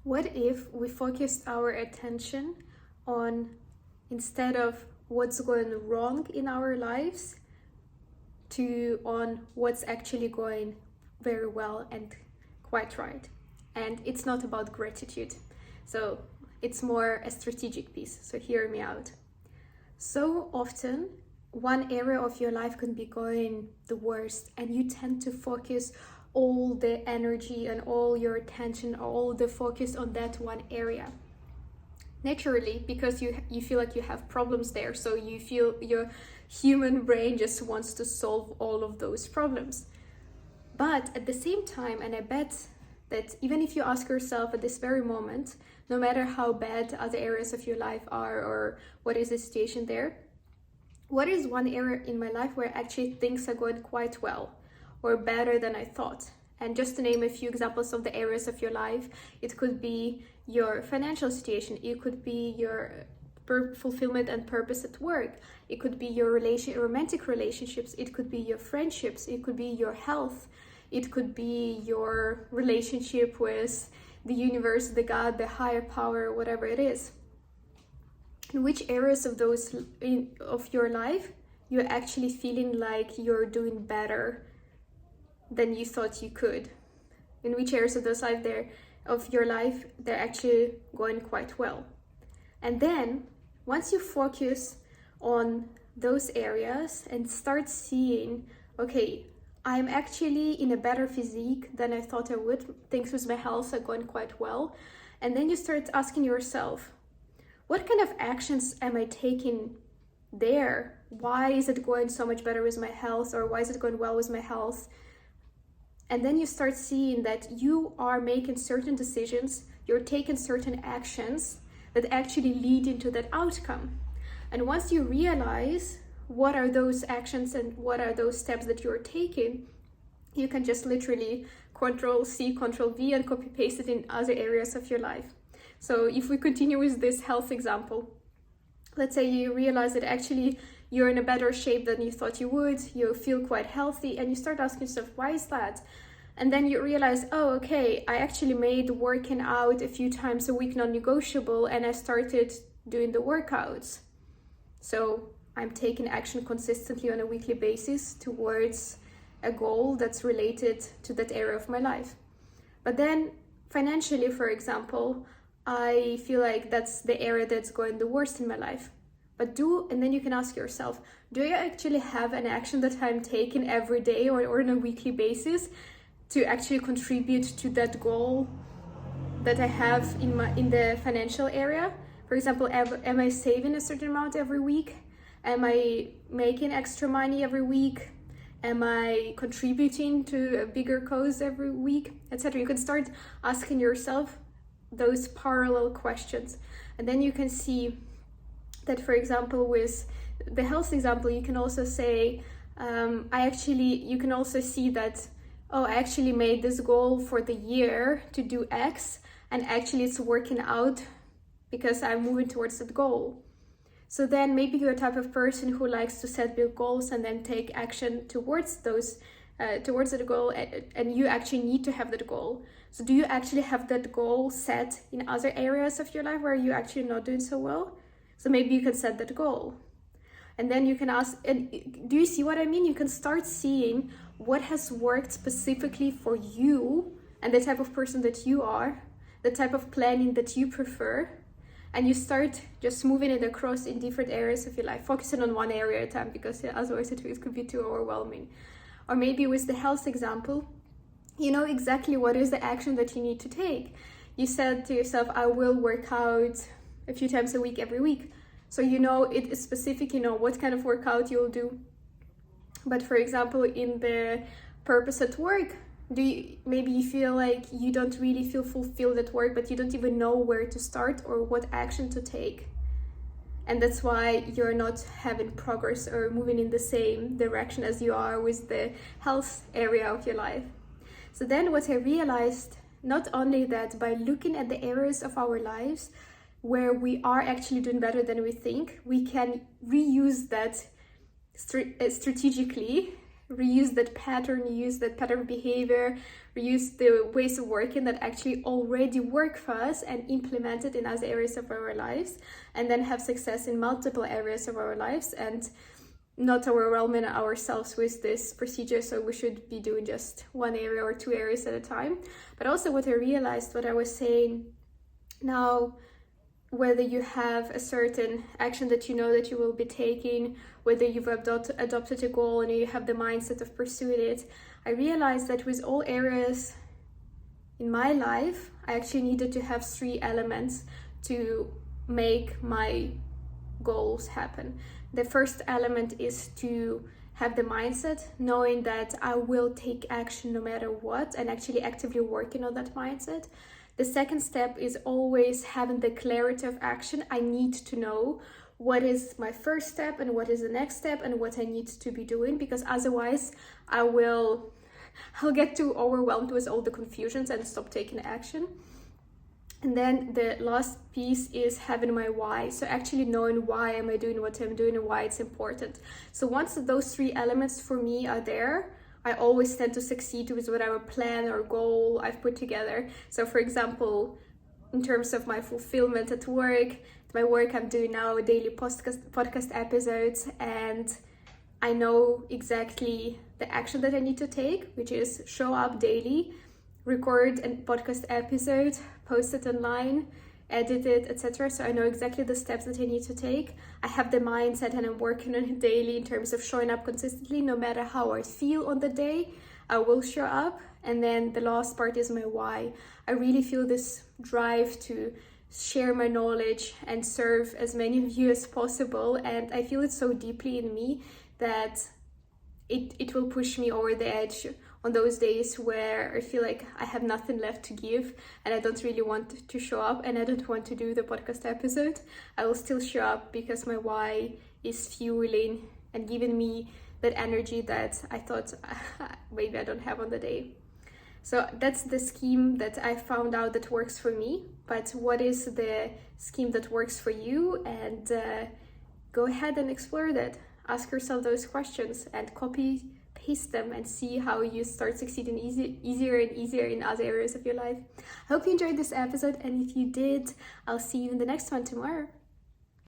What if we focused our attention on, instead of what's going wrong in our lives, on what's actually going very well and quite right? And it's not about gratitude. So it's more a strategic piece. So hear me out. So often, one area of your life can be going the worst, and you tend to focus all the energy and all your attention, all the focus on that one area. Naturally, because you feel like you have problems there, so you feel your human brain just wants to solve all of those problems. But at the same time, and I bet that even if you ask yourself at this very moment, no matter how bad other areas of your life are or what is the situation there, what is one area in my life where actually things are going quite well or better than I thought? And just to name a few examples of the areas of your life, it could be your financial situation, it could be your fulfillment and purpose at work, it could be your romantic relationships, it could be your friendships, it could be your health, it could be your relationship with the universe, the God, the higher power, whatever it is. In which areas of those of your life you're actually feeling like you're doing better than you thought you could? In which areas of those of your life they're actually going quite well? And then once you focus on those areas and start seeing, okay, I'm actually in a better physique than I thought I would, things with my health are going quite well, and then you start asking yourself, what kind of actions am I taking there? Why is it going so much better with my health, or why is it going well with my health? And then you start seeing that you are making certain decisions, you're taking certain actions that actually lead into that outcome. And once you realize what are those actions and what are those steps that you're taking, you can just literally Control-C, Control-V and copy-paste it in other areas of your life. So if we continue with this health example, let's say you realize that actually you're in a better shape than you thought you would, you feel quite healthy, and you start asking yourself, why is that? And then you realize, oh, okay, I actually made working out a few times a week non-negotiable, and I started doing the workouts. So I'm taking action consistently on a weekly basis towards a goal that's related to that area of my life. But then financially, for example, I feel like that's the area that's going the worst in my life. And then you can ask yourself, do I actually have an action that I'm taking every day or on a weekly basis to actually contribute to that goal that I have in the financial area? For example, am I saving a certain amount every week? Am I making extra money every week? Am I contributing to a bigger cause every week, etc.? You can start asking yourself those parallel questions, and then you can see that, for example, with the health example, you can also say, you can also see that, oh, I actually made this goal for the year to do X, and actually it's working out because I'm moving towards that goal. So then maybe you're a type of person who likes to set big goals and then take action towards that goal, and you actually need to have that goal. So do you actually have that goal set in other areas of your life where you're actually not doing so well? So maybe you can set that goal. And then you can ask, and do you see what I mean? You can start seeing what has worked specifically for you and the type of person that you are, the type of planning that you prefer, and you start just moving it across in different areas of your life, focusing on one area at a time, because otherwise it could be too overwhelming. Or maybe with the health example, you know exactly what is the action that you need to take. You said to yourself, I will work out a few times a week every week. So you know it is specific, you know what kind of workout you'll do. But for example, in the purpose at work, maybe you feel like you don't really feel fulfilled at work, but you don't even know where to start or what action to take. And that's why you're not having progress or moving in the same direction as you are with the health area of your life. So then what I realized, not only that by looking at the areas of our lives where we are actually doing better than we think, we can reuse that strategically reuse that pattern, use that pattern behavior, reuse the ways of working that actually already work for us and implement it in other areas of our lives, and then have success in multiple areas of our lives and not overwhelming ourselves with this procedure. So we should be doing just one area or two areas at a time. But also what I realized, what I was saying now, whether you have a certain action that you know that you will be taking, whether you've adopted a goal and you have the mindset of pursuing it, I realized that with all areas in my life, I actually needed to have 3 elements to make my goals happen. The first element is to have the mindset, knowing that I will take action no matter what, and actually actively working on that mindset. The second step is always having the clarity of action. I need to know what is my first step and what is the next step and what I need to be doing, because otherwise I'll get too overwhelmed with all the confusions and stop taking action. And then the last piece is having my why. So actually knowing why am I doing what I'm doing and why it's important. So once those 3 elements for me are there, I always tend to succeed with whatever plan or goal I've put together. So for example, in terms of my fulfillment at work, I'm doing now daily podcast episodes, and I know exactly the action that I need to take, which is show up daily, record a podcast episode, post it online, edit it, etc. So I know exactly the steps that I need to take. I have the mindset and I'm working on it daily in terms of showing up consistently. No matter how I feel on the day, I will show up. And then the last part is my why. I really feel this drive to share my knowledge and serve as many of you as possible. And I feel it so deeply in me that it will push me over the edge on those days where I feel like I have nothing left to give and I don't really want to show up and I don't want to do the podcast episode. I will still show up because my why is fueling and giving me that energy that I thought maybe I don't have on the day. So that's the scheme that I found out that works for me. But what is the scheme that works for you? And go ahead and explore that. Ask yourself those questions and paste them and see how you start succeeding easier and easier in other areas of your life. I hope you enjoyed this episode, and if you did, I'll see you in the next one tomorrow.